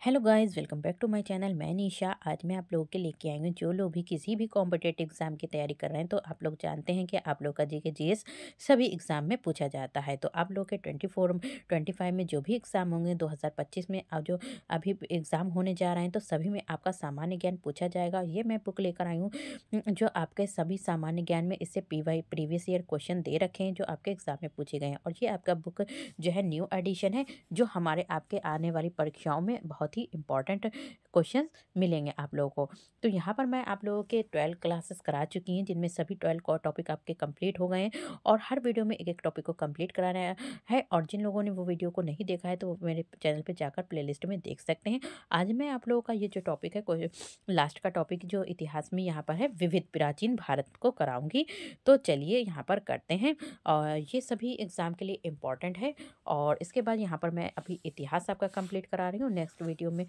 Hello guys, welcome back to my channel. मैं निशा। आज मैं आप लोगों के लेके आई हूँ, जो लोग भी किसी भी कॉम्पिटेटिव एग्जाम की तैयारी कर रहे हैं, तो आप लोग जानते हैं कि आप लोग का जीके जीएस सभी एग्जाम में पूछा जाता है। तो आप लोग के 24-25 में जो भी एग्जाम होंगे 2025 में, और जो अभी एग्जाम होने जा रहे हैं, तो सभी में आपका सामान्य ज्ञान पूछा जाएगा। ये मैं बुक लेकर आई हूँ जो आपके सभी सामान्य ज्ञान में इससे प्रीवियस ईयर क्वेश्चन दे रखे हैं, जो आपके एग्जाम में पूछे गए हैं। और ये आपका बुक जो है न्यू एडिशन है, जो हमारे आपके आने वाली परीक्षाओं में बहुत ही इंपॉर्टेंट क्वेश्चंस मिलेंगे आप लोगों को। तो यहाँ पर मैं आप लोगों के 12 क्लासेस करा चुकी हैं, जिनमें सभी 12 टॉपिक आपके कंप्लीट हो गए हैं, और हर वीडियो में एक एक टॉपिक को कंप्लीट कराना है। और जिन लोगों ने वो वीडियो को नहीं देखा है, तो वो मेरे चैनल पे जाकर प्लेलिस्ट में देख सकते हैं। आज मैं आप लोगों का ये जो टॉपिक है, लास्ट का टॉपिक जो इतिहास में यहाँ पर है, विविध प्राचीन भारत को कराऊंगी। तो चलिए यहाँ पर करते हैं। और ये सभी एग्जाम के लिए इम्पॉर्टेंट है। और इसके बाद यहाँ पर मैं अभी इतिहास आपका कंप्लीट करा रही हूँ। नेक्स्ट वीडियो में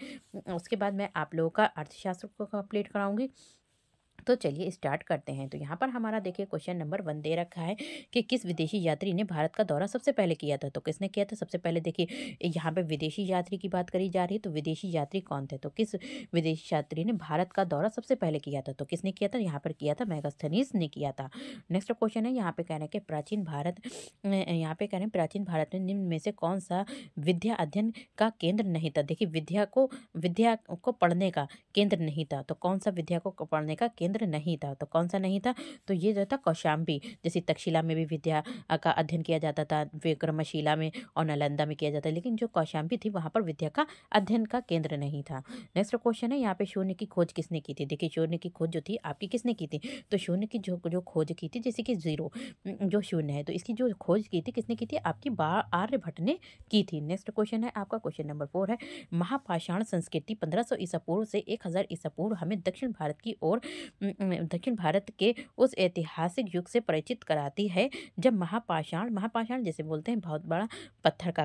उसके बाद मैं आप लोगों का अर्थशास्त्र को कंप्लीट कराऊंगी। तो चलिए स्टार्ट करते हैं। तो यहाँ पर हमारा देखिए क्वेश्चन नंबर 1 दे रखा है कि किस विदेशी यात्री ने भारत का दौरा सबसे पहले किया था। तो किसने किया था सबसे पहले? देखिए यहाँ पे विदेशी यात्री की बात करी जा रही है, तो विदेशी यात्री कौन थे? तो किस विदेशी यात्री ने भारत का दौरा सबसे पहले किया था? तो किसने किया था? यहाँ पर किया था मेगास्थनीज ने किया था। नेक्स्ट क्वेश्चन है, यहाँ पे कह रहे हैं कि प्राचीन भारत यहाँ पे कह रहे हैं प्राचीन भारत में निम्न में से कौन सा विद्या अध्ययन का केंद्र नहीं था। देखिए विद्या को पढ़ने का केंद्र नहीं था। तो कौन सा विद्या को पढ़ने का केंद्र नहीं था? तो कौन सा नहीं था? तो ये जो था कौशाम्बी। जैसे तक्षशिला में भी विद्या का अध्ययन किया जाता था, विक्रमशिला में और नालंदा में किया जाता है, लेकिन जो कौशाम्बी थी वहां पर विद्या का अध्ययन का केंद्र नहीं था। नेक्स्ट क्वेश्चन है, यहाँ पे शून्य की खोज किसने की थी? देखिए शून्य की खोज जो थी आपकी किसने की थी? तो शून्य की जो खोज की थी, जैसे कि जीरो जो शून्य है, तो इसकी जो खोज की थी किसने की थी? आपकी आर्यभट्ट ने की थी। नेक्स्ट क्वेश्चन है आपका क्वेश्चन नंबर 4 है, महापाषाण संस्कृति 1500 ईसा पूर्व से 1000 ईसा पूर्व हमें दक्षिण भारत की ओर दक्षिण भारत के उस ऐतिहासिक युग से परिचित कराती है जब महापाषाण जैसे बोलते हैं बहुत बड़ा पत्थर का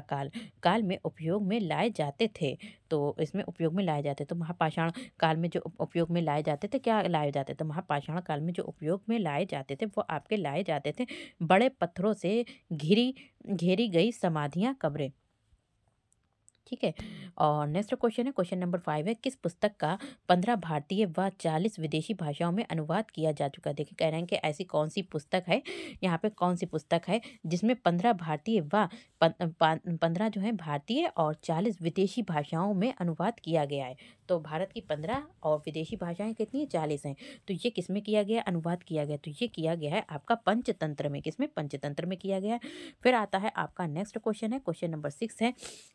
काल में उपयोग में लाए जाते थे। तो इसमें उपयोग में लाए जाते, तो महापाषाण काल में जो उपयोग में लाए जाते थे, क्या लाए जाते? तो महापाषाण काल में जो उपयोग में लाए जाते थे, वो आपके लाए जाते थे बड़े पत्थरों से घिरी घेरी गई समाधियां, कब्रें। ठीक है। और नेक्स्ट क्वेश्चन है, क्वेश्चन नंबर 5 है, किस पुस्तक का 15 भारतीय व 40 विदेशी भाषाओं में अनुवाद किया जा चुका है? देखिए कह रहे हैं कि ऐसी कौन सी पुस्तक है, यहाँ पे कौन सी पुस्तक है जिसमें 15 भारतीय व 15 जो है भारतीय और 40 विदेशी भाषाओं में अनुवाद किया गया है। तो भारत की 15 और विदेशी भाषाएं कितनी है? 40 हैं। तो ये किस में किया गया? अनुवाद किया गया। तो ये किया गया है आपका पंचतंत्र में। किसमें? पंचतंत्र में किया गया है। फिर आता है आपका नेक्स्ट क्वेश्चन है, क्वेश्चन नंबर 6 है,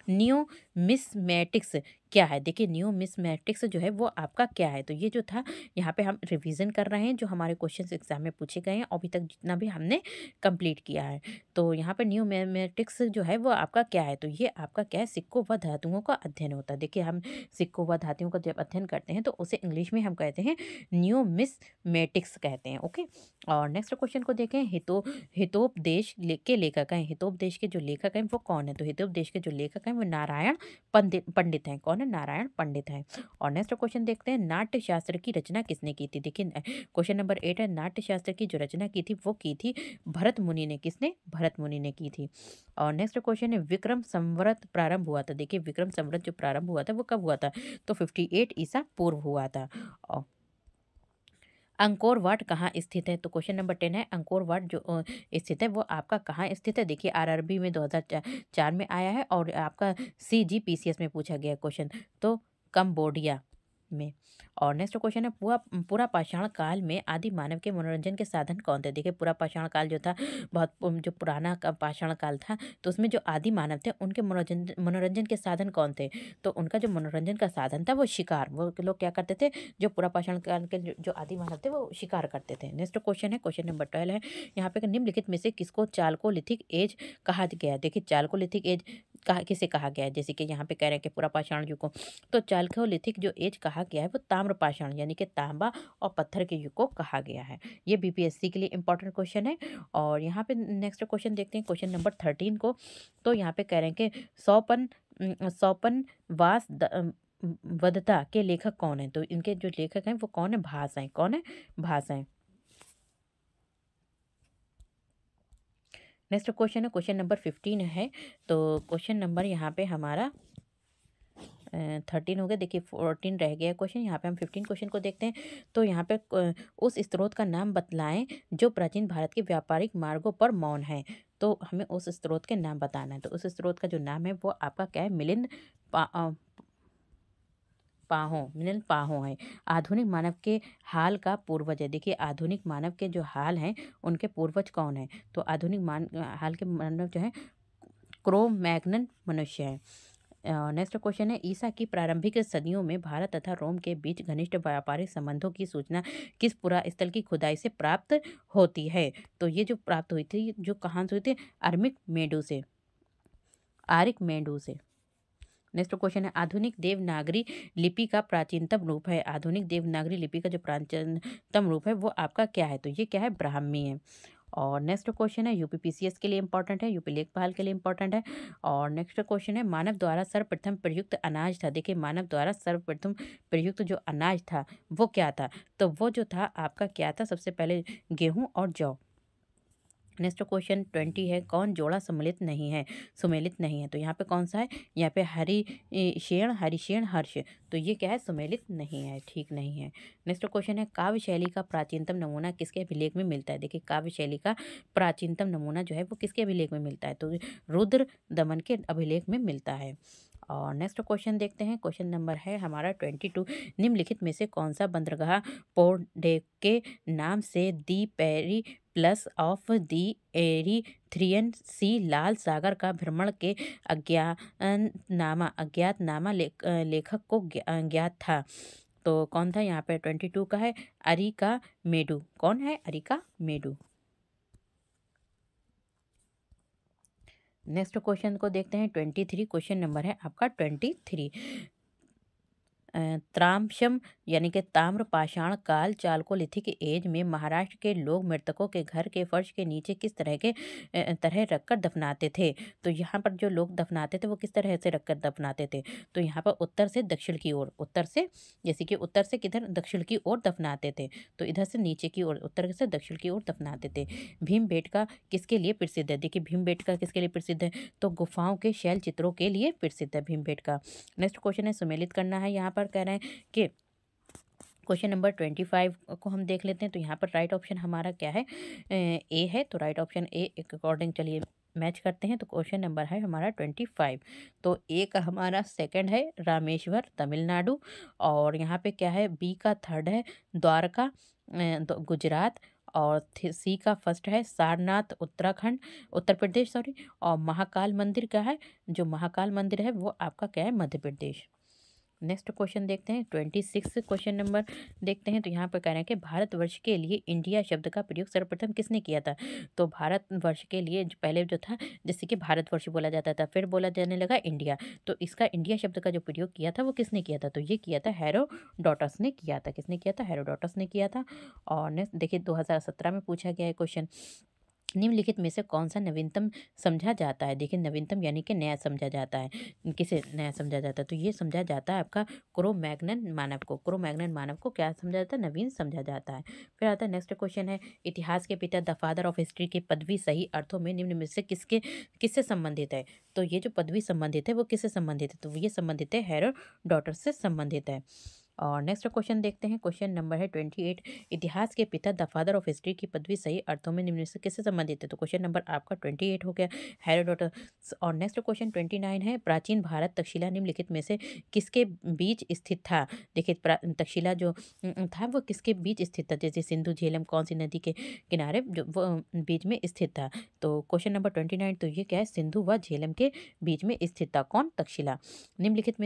न्यू मिसमैटिक्स क्या है? देखिए न्यू मिसमैटिक्स जो है वो आपका क्या है? तो ये जो था, यहाँ पे हम रिवीजन कर रहे हैं जो हमारे क्वेश्चंस एग्जाम में पूछे गए हैं अभी तक जितना भी हमने कंप्लीट किया है। तो यहाँ पे न्यू मैथमेटिक्स जो है वो आपका क्या है? तो ये आपका क्या है? सिक्कों व धातुओं का अध्ययन होता है। देखिए हम सिक्कों व धातुओं का जब अध्ययन करते हैं, तो उसे इंग्लिश में हम कहते हैं न्यू मिसमैटिक्स कहते हैं। ओके। और नेक्स्ट क्वेश्चन को देखें, हितोपदेश के लेखक हैं। हितोपदेश के जो लेखक हैं वो कौन है? तो हितोपदेश के जो लेखक हैं वो नारायण पंडित हैं। कौन है? नारायण पंडित हैं। और नेक्स्ट क्वेश्चन देखते हैं, नाट्य शास्त्र की रचना किसने की थी? देखिए क्वेश्चन नंबर 8 है, नाट्य शास्त्र की जो रचना की थी वो की थी भरत मुनि ने। किसने? भरत मुनि ने की थी। और नेक्स्ट क्वेश्चन है, विक्रम संवत प्रारंभ हुआ था। देखिए विक्रम संवत जो प्रारंभ हुआ था वो कब हुआ था? तो 58 ईसा पूर्व हुआ था। और अंकोर वाट कहाँ स्थित है? तो क्वेश्चन नंबर 10 है, अंकोर वाट जो स्थित है वो आपका कहाँ स्थित है? देखिए आरआरबी में 2004 में आया है, और आपका सीजीपीसीएस में पूछा गया क्वेश्चन, तो कंबोडिया में। और नेक्स्ट क्वेश्चन है, पूरा पूरा पाषाण काल में आदि मानव के मनोरंजन के साधन कौन थे? देखिए पूरा पाषाण काल जो था, बहुत जो पुराना पाषाण काल था, तो उसमें जो आदि मानव थे उनके मनोरंजन के साधन कौन थे? तो उनका जो मनोरंजन का साधन था वो शिकार। वो लोग क्या करते थे? जो पूरा पाषाण काल के जो आदि मानव थे वो शिकार करते थे। नेक्स्ट क्वेश्चन है, क्वेश्चन नंबर 12 है, यहाँ पे निम्नलिखित में से किसको चालकोलिथिक एज कहा गया है? देखिए चालकोलिथिक एज किसे कहा गया है? जैसे कि यहाँ पे कह रहे हैं कि पूरा पाषाण युग को, तो चालकोलिथिक जो एज कहा गया है वो ताम्र पाषाण यानी कि तांबा और पत्थर के युग को कहा गया है। ये बीपीएससी के लिए इंपॉर्टेंट क्वेश्चन है। और यहाँ पे नेक्स्ट क्वेश्चन देखते हैं, क्वेश्चन नंबर 13 को। तो यहाँ पे कह रहे हैं कि सौपन वास वधता के लेखक कौन है? तो इनके जो लेखक हैं वो कौन है? भास हैं। कौन है? भास हैं। नेक्स्ट क्वेश्चन है, क्वेश्चन नंबर 15 है। तो क्वेश्चन नंबर यहाँ पे हमारा 13 हो गया। देखिए 14 रह गया क्वेश्चन, यहाँ पे हम 15 क्वेश्चन को देखते हैं। तो यहाँ पे उस स्रोत का नाम बतलाएं जो प्राचीन भारत के व्यापारिक मार्गों पर मौन है। तो हमें उस स्रोत के नाम बताना है। तो उस स्रोत का जो नाम है वो आपका क्या है, मिलिंद मिलिंद पाहो है। आधुनिक मानव के हाल का पूर्वज है। देखिए आधुनिक मानव के जो हाल हैं उनके पूर्वज कौन है? तो आधुनिक हाल के मानव जो है क्रो मैग्नन मनुष्य है। नेक्स्ट क्वेश्चन है, ईसा की प्रारंभिक सदियों में भारत तथा रोम के बीच घनिष्ठ व्यापारिक संबंधों की सूचना किस पुरास्थल की खुदाई से प्राप्त होती है? तो ये जो प्राप्त हुई थी, जो कहाँ से हुई थी? आरिक मेंडू से। नेक्स्ट क्वेश्चन है, आधुनिक देवनागरी लिपि का प्राचीनतम रूप है। आधुनिक देवनागरी लिपि का जो प्राचीनतम रूप है वो आपका क्या है? तो ये क्या है? ब्राह्मी है। और नेक्स्ट क्वेश्चन है, यूपीपीसीएस के लिए इंपॉर्टेंट है, यूपी लेखपाल के लिए इंपॉर्टेंट है। और नेक्स्ट क्वेश्चन है, मानव द्वारा सर्वप्रथम प्रयुक्त अनाज था। देखिए मानव द्वारा सर्वप्रथम प्रयुक्त जो अनाज था वो क्या था? तो वो जो था आपका क्या था? सबसे पहले गेहूं और जौ। नेक्स्ट क्वेश्चन 20 है, कौन जोड़ा सुमेलित नहीं है? तो यहाँ पे कौन सा है? यहाँ पे हरिशेण हर्ष। तो ये क्या है? सुमेलित नहीं है, ठीक नहीं है। नेक्स्ट क्वेश्चन है, काव्य शैली का प्राचीनतम नमूना किसके अभिलेख में मिलता है? देखिए काव्य शैली का प्राचीनतम नमूना जो है वो किसके अभिलेख में मिलता है? तो रुद्र दमन के अभिलेख में मिलता है। और नेक्स्ट क्वेश्चन देखते हैं, क्वेश्चन नंबर है हमारा 22। निम्नलिखित में से कौन सा बंदरगाह पोर्ट के नाम से the Periplus of the Erythraean sea लाल सागर का भ्रमण के अज्ञातनामा लेखक को ज्ञात था? तो कौन था? यहाँ पे 22 का है अरिका मेडू। कौन है? अरिका मेडू। नेक्स्ट क्वेश्चन को देखते हैं 23। क्वेश्चन नंबर है आपका 23। त्रामशम यानी कि ताम्र पाषाण काल चालकोलिथिक एज में महाराष्ट्र के लोग मृतकों के घर के फर्श के नीचे किस तरह रखकर दफनाते थे? तो यहाँ पर जो लोग दफनाते थे वो किस तरह से रखकर दफनाते थे? तो यहाँ पर उत्तर से दक्षिण की ओर, जैसे कि उत्तर से किधर? दक्षिण की ओर दफनाते थे। तो इधर से नीचे की ओर, उत्तर से दक्षिण की ओर दफनाते थे। भीमबेटका किसके लिए प्रसिद्ध है? देखिए भीमबेटका किसके लिए प्रसिद्ध है? तो गुफाओं के शैल चित्रों के लिए प्रसिद्ध है भीमबेटका। नेक्स्ट क्वेश्चन है, सुमेलित करना है। यहाँ पर कह रहे हैं कि क्वेश्चन नंबर 25 को हम देख लेते हैं। तो यहाँ पर राइट ऑप्शन हमारा क्या है? ए है। तो राइट ऑप्शन ए अकॉर्डिंग चलिए मैच करते हैं। तो क्वेश्चन नंबर है हमारा 25। तो ए का हमारा सेकंड है रामेश्वर तमिलनाडु। और यहाँ पे क्या है? बी का थर्ड है द्वारका गुजरात। और सी का फर्स्ट है सारनाथ उत्तर प्रदेश सॉरी। और महाकाल मंदिर क्या है? जो महाकाल मंदिर है वो आपका क्या है? मध्य प्रदेश। नेक्स्ट क्वेश्चन देखते हैं 26 क्वेश्चन नंबर देखते हैं। तो यहाँ पर कह रहे हैं कि भारतवर्ष के लिए इंडिया शब्द का प्रयोग सर्वप्रथम किसने किया था? तो भारतवर्ष के लिए पहले जो था, जैसे कि भारतवर्ष बोला जाता था, फिर बोला जाने लगा इंडिया। तो इसका इंडिया शब्द का जो प्रयोग किया था वो किसने किया था? तो ये किया था हेरोडोटस ने किया था। किसने किया था? हेरोडोटस ने किया था। और नेक्स्ट देखिए 2017 में पूछा गया है क्वेश्चन, निम्नलिखित में से कौन सा नवीनतम समझा जाता है? देखिए नवीनतम यानी कि नया समझा जाता है। किसे नया समझा जाता है? तो ये समझा जाता है आपका क्रो-मैग्नन मानव को। क्रो-मैग्नन मानव को क्या समझा जाता है? नवीन समझा जाता है। फिर आता है नेक्स्ट क्वेश्चन है, इतिहास के पिता द फादर ऑफ हिस्ट्री की पदवी सही अर्थों में निम्न में से किससे संबंधित है? तो ये जो पदवी संबंधित है वो किससे संबंधित है? तो ये संबंधित है हेरोडोटस से संबंधित है। और नेक्स्ट क्वेश्चन देखते हैं, क्वेश्चन नंबर है 28। इतिहास के पिता द फादर ऑफ हिस्ट्री की पदवी सही अर्थों में निम्न से किससे संबंधित है? तो क्वेश्चन नंबर आपका 28 हो गया, हेरोडोटस। और नेक्स्ट क्वेश्चन 29 है, प्राचीन भारत तक्षशिला निम्नलिखित में से किसके बीच स्थित था? देखिए तक्षशिला जो था वो किसके बीच स्थित था? जैसे सिंधु झेलम कौन सी नदी के किनारे जो वो बीच में स्थित था? तो क्वेश्चन नंबर 29 तो ये क्या है? सिंधु व झेलम के बीच में स्थित था। कौन? तक्षशिला। निम्नलिखित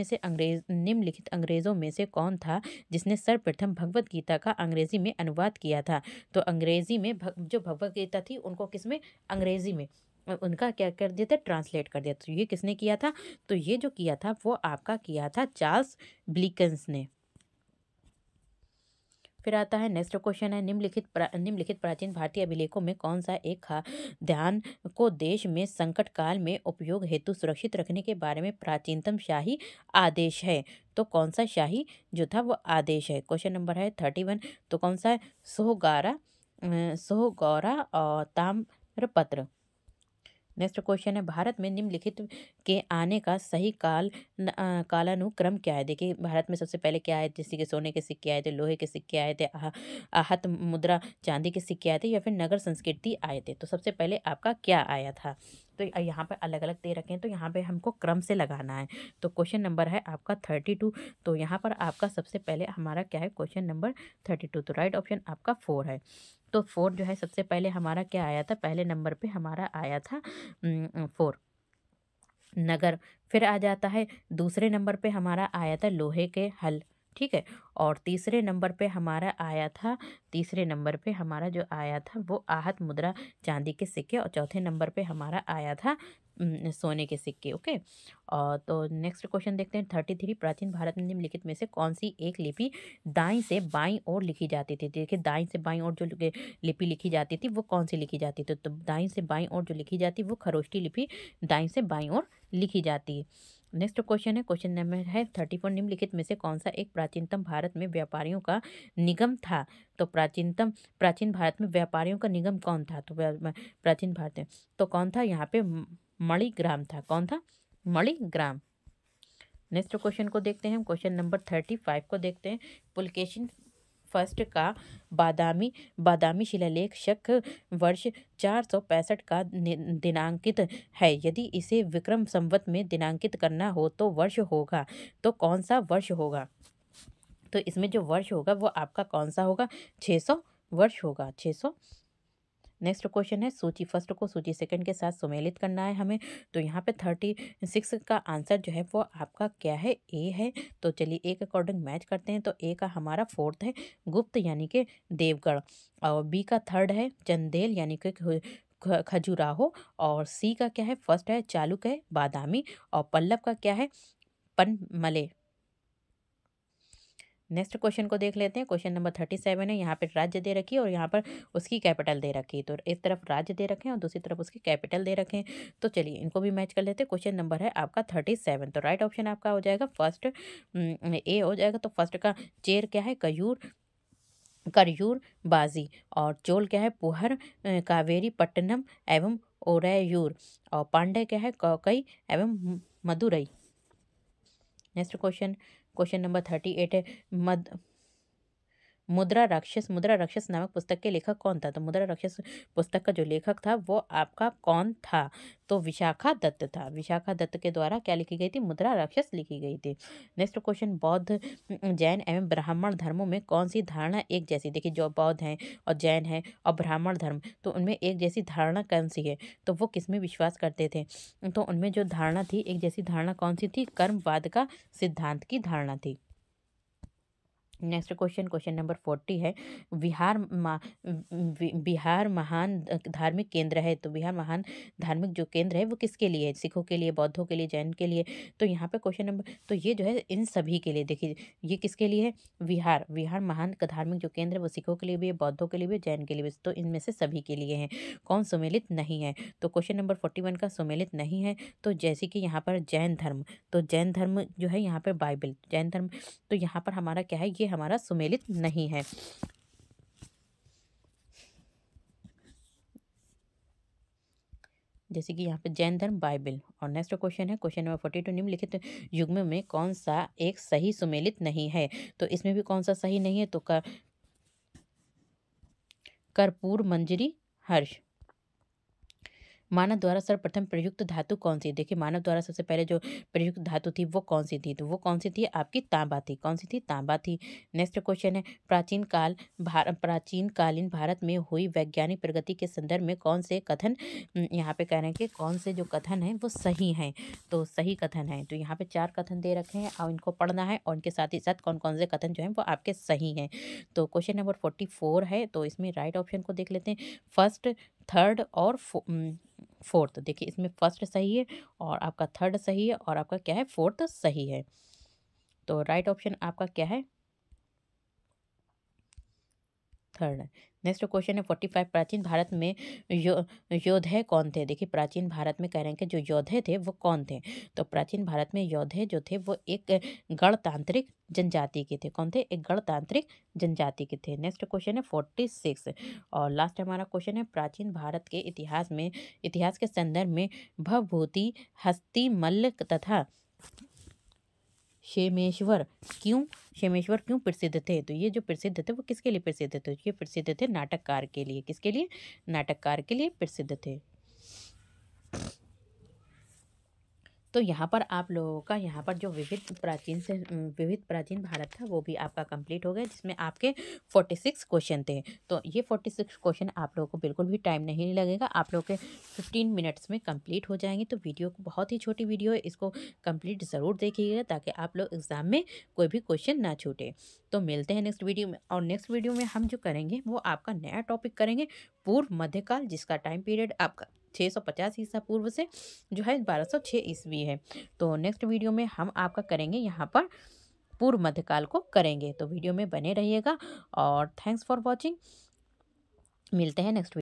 अंग्रेजों में से कौन था जिसने सर्वप्रथम भगवत गीता का अंग्रेजी में अनुवाद किया था? तो अंग्रेजी में जो भगवत गीता थी उनको किसमें? अंग्रेजी में उनका क्या कर दिया था? ट्रांसलेट कर दिया। तो ये किसने किया था? तो ये जो किया था वो आपका किया था चार्ल्स ब्लिकन्स ने। फिर आता है नेक्स्ट क्वेश्चन है, निम्नलिखित प्राचीन भारतीय अभिलेखों में कौन सा एक ध्यान को देश में संकट काल में उपयोग हेतु सुरक्षित रखने के बारे में प्राचीनतम शाही आदेश है? तो कौन सा शाही जो था वो आदेश है? क्वेश्चन नंबर है 31। तो कौन सा है? सोहगौरा और ताम्रपत्र। नेक्स्ट क्वेश्चन है, भारत में निम्नलिखित के आने का सही कालानुक्रम क्या है। देखिए भारत में सबसे पहले क्या आए, जैसे कि सोने के सिक्के आए थे, लोहे के सिक्के आए थे, आहत मुद्रा चांदी के सिक्के आए थे, या फिर नगर संस्कृति आए थे। तो सबसे पहले आपका क्या आया था। तो यहाँ पर अलग अलग दे रखे हैं, तो यहाँ पे हमको क्रम से लगाना है। तो क्वेश्चन नंबर है आपका 32। तो यहाँ पर आपका सबसे पहले हमारा क्या है, क्वेश्चन नंबर 32। तो राइट ऑप्शन आपका 4 है। तो 4 जो है सबसे पहले हमारा क्या आया था, पहले नंबर पे हमारा आया था 4 नगर। फिर आ जाता है दूसरे नंबर पे हमारा आया था लोहे के हल, ठीक है। और तीसरे नंबर पे हमारा आया था, तीसरे नंबर पे हमारा जो आया था वो आहत मुद्रा चांदी के सिक्के, और चौथे नंबर पे हमारा आया था सोने के सिक्के। ओके। और तो नेक्स्ट क्वेश्चन देखते हैं 33। प्राचीन भारत में निम्नलिखित में से कौन सी एक लिपि दाईं से बाईं ओर लिखी जाती थी। देखिए दाईं से बाईं ओर जो लिपि लिखी जाती थी वो कौन सी लिखी जाती थी। तो दाईं से बाईं ओर जो लिखी जाती वो खरोष्टी लिपि दाईं से बाईं ओर लिखी जाती है। नेक्स्ट क्वेश्चन है, क्वेश्चन नंबर है 34। निम्नलिखित में से कौन सा एक प्राचीनतम भारत में व्यापारियों का निगम था। तो प्राचीन भारत में व्यापारियों का निगम कौन था। तो प्राचीन भारत में तो कौन था, यहाँ पे मणिग्राम था। कौन था, मणिग्राम। नेक्स्ट क्वेश्चन को देखते हैं, क्वेश्चन नंबर 35 को देखते हैं। पुलकेशिन फर्स्ट का बादामी शिलालेख शक वर्ष 465 का दिनांकित है। यदि इसे विक्रम संवत में दिनांकित करना हो तो वर्ष होगा, तो कौन सा वर्ष होगा। तो इसमें जो वर्ष होगा वो आपका कौन सा होगा, 600 वर्ष होगा, 600। नेक्स्ट क्वेश्चन है, सूची फर्स्ट को सूची सेकंड के साथ सुमेलित करना है हमें। तो यहाँ पे 36 का आंसर जो है वो आपका क्या है, ए है। तो चलिए ए के अकॉर्डिंग मैच करते हैं। तो ए का हमारा 4th है गुप्त यानी कि देवगढ़, और बी का 3rd है चंदेल यानी कि खजुराहो, और सी का क्या है, फर्स्ट है चालुक्य बादामी, और पल्लव का क्या है, पनमले। नेक्स्ट क्वेश्चन को देख लेते हैं। क्वेश्चन नंबर 37 है। यहाँ पे राज्य दे रखी है और यहाँ पर उसकी कैपिटल दे रखी है। तो एक तरफ राज्य दे रखे हैं और दूसरी तरफ उसकी कैपिटल दे रखे हैं। तो चलिए इनको भी मैच कर लेते हैं। क्वेश्चन नंबर है आपका 37। तो राइट ऑप्शन आपका हो जाएगा फर्स्ट ए हो जाएगा। तो फर्स्ट का चेर क्या है, करयूर बाजी, और चोल क्या है, पुहर कावेरी पट्टनम एवं ओरैयूर, और पांडे क्या है, कौकई एवं Madurai. Next question, question number 38 है। मुद्रा राक्षस नामक पुस्तक के लेखक कौन था। तो मुद्रा राक्षस पुस्तक का जो लेखक था वो आपका कौन था। तो विशाखा दत्त था। विशाखा दत्त के द्वारा क्या लिखी गई थी, मुद्रा राक्षस लिखी गई थी। नेक्स्ट क्वेश्चन, बौद्ध जैन एवं ब्राह्मण धर्मों में कौन सी धारणा एक जैसी। देखिए जो बौद्ध हैं और जैन है और ब्राह्मण धर्म, तो उनमें एक जैसी धारणा कौन सी है। तो वो किस में विश्वास करते थे। तो उनमें जो धारणा थी, एक जैसी धारणा कौन सी थी, कर्मवाद का सिद्धांत की धारणा थी। नेक्स्ट क्वेश्चन, क्वेश्चन नंबर 40 है। बिहार महान धार्मिक केंद्र है। तो बिहार महान धार्मिक जो केंद्र है वो किसके लिए है, सिखों के लिए, बौद्धों के लिए, जैन के लिए। तो यहाँ पे क्वेश्चन नंबर, तो ये जो है इन सभी के लिए, देखिए ये किसके लिए है, बिहार महान का धार्मिक जो केंद्र है वो सिखों के लिए भी है, बौद्धों के लिए भी, जैन के लिए भी। तो इनमें से सभी के लिए है। कौन सुमेलित नहीं है। तो क्वेश्चन नंबर 41 का सुमेलित नहीं है। तो जैसे कि यहाँ पर जैन धर्म, तो जैन धर्म जो है यहाँ पर बाइबल जैन धर्म, तो यहाँ पर हमारा क्या है, ये हमारा सुमेलित नहीं है। जैसे कि यहाँ पे जैन धर्म बाइबल। और नेक्स्ट क्वेश्चन है, क्वेश्चन नंबर 42। निम्नलिखित युग्म में कौन सा एक सही सुमेलित नहीं है। तो इसमें भी कौन सा सही नहीं है। तो कर्पूर मंजरी हर्ष। मानव द्वारा सर्वप्रथम प्रयुक्त धातु कौन सी। देखिए मानव द्वारा सबसे पहले जो प्रयुक्त धातु थी वो कौन सी थी। तो वो कौन सी थी, आपकी तांबा थी। कौन सी थी, तांबा थी। नेक्स्ट क्वेश्चन है, प्राचीन कालीन भारत में हुई वैज्ञानिक प्रगति के संदर्भ में कौन से कथन यहाँ पे कह रहे हैं कि कौन से जो कथन है वो सही हैं। तो सही कथन है। तो यहाँ पे 4 कथन दे रखे हैं और इनको पढ़ना है, और इनके साथ ही साथ कौन कौन से कथन जो है वो आपके सही हैं। तो क्वेश्चन नंबर 44 है। तो इसमें राइट ऑप्शन को देख लेते हैं। फर्स्ट, 3rd और 4th। देखिए इसमें फर्स्ट सही है और आपका 3rd सही है और आपका क्या है, 4th सही है। तो राइट ऑप्शन आपका क्या है, थर्ड। नेक्स्ट क्वेश्चन है 45, प्राचीन भारत में योद्धे कौन थे? देखिए प्राचीन भारत में कह रहे हैं कि जो योद्धे थे वो कौन थे? तो प्राचीन भारत में योद्धे जो थे वो एक गणतांत्रिक जनजाति के थे। कौन थे? एक गणतांत्रिक जनजाति के थे। नेक्स्ट क्वेश्चन है 46 और लास्ट हमारा क्वेश्चन है, प्राचीन भारत के इतिहास के संदर्भ में भवभूति, हस्ती, मल्ल तथा क्षेमेश्वर क्यों प्रसिद्ध थे? तो ये जो प्रसिद्ध थे वो किसके लिए प्रसिद्ध थे? ये प्रसिद्ध थे नाटककार के लिए। किसके लिए? नाटककार के लिए प्रसिद्ध थे। तो यहाँ पर आप लोगों का यहाँ पर जो विविध प्राचीन भारत था वो भी आपका कंप्लीट हो गया, जिसमें आपके 46 क्वेश्चन थे। तो ये 46 क्वेश्चन आप लोगों को बिल्कुल भी टाइम नहीं लगेगा, आप लोगों के 15 मिनट्स में कंप्लीट हो जाएंगे। तो वीडियो को बहुत ही छोटी वीडियो है, इसको कंप्लीट ज़रूर देखिएगा ताकि आप लोग एग्ज़ाम में कोई भी क्वेश्चन ना छूटे। तो मिलते हैं नेक्स्ट वीडियो में, और नेक्स्ट वीडियो में हम जो करेंगे वो आपका नया टॉपिक करेंगे, पूर्व मध्यकाल, जिसका टाइम पीरियड आपका 650 ईसा पूर्व से जो है 1206 ईस्वी है। तो नेक्स्ट वीडियो में हम आपका करेंगे यहाँ पर पूर्व मध्यकाल को करेंगे। तो वीडियो में बने रहिएगा और थैंक्स फॉर वॉचिंग। मिलते हैं नेक्स्ट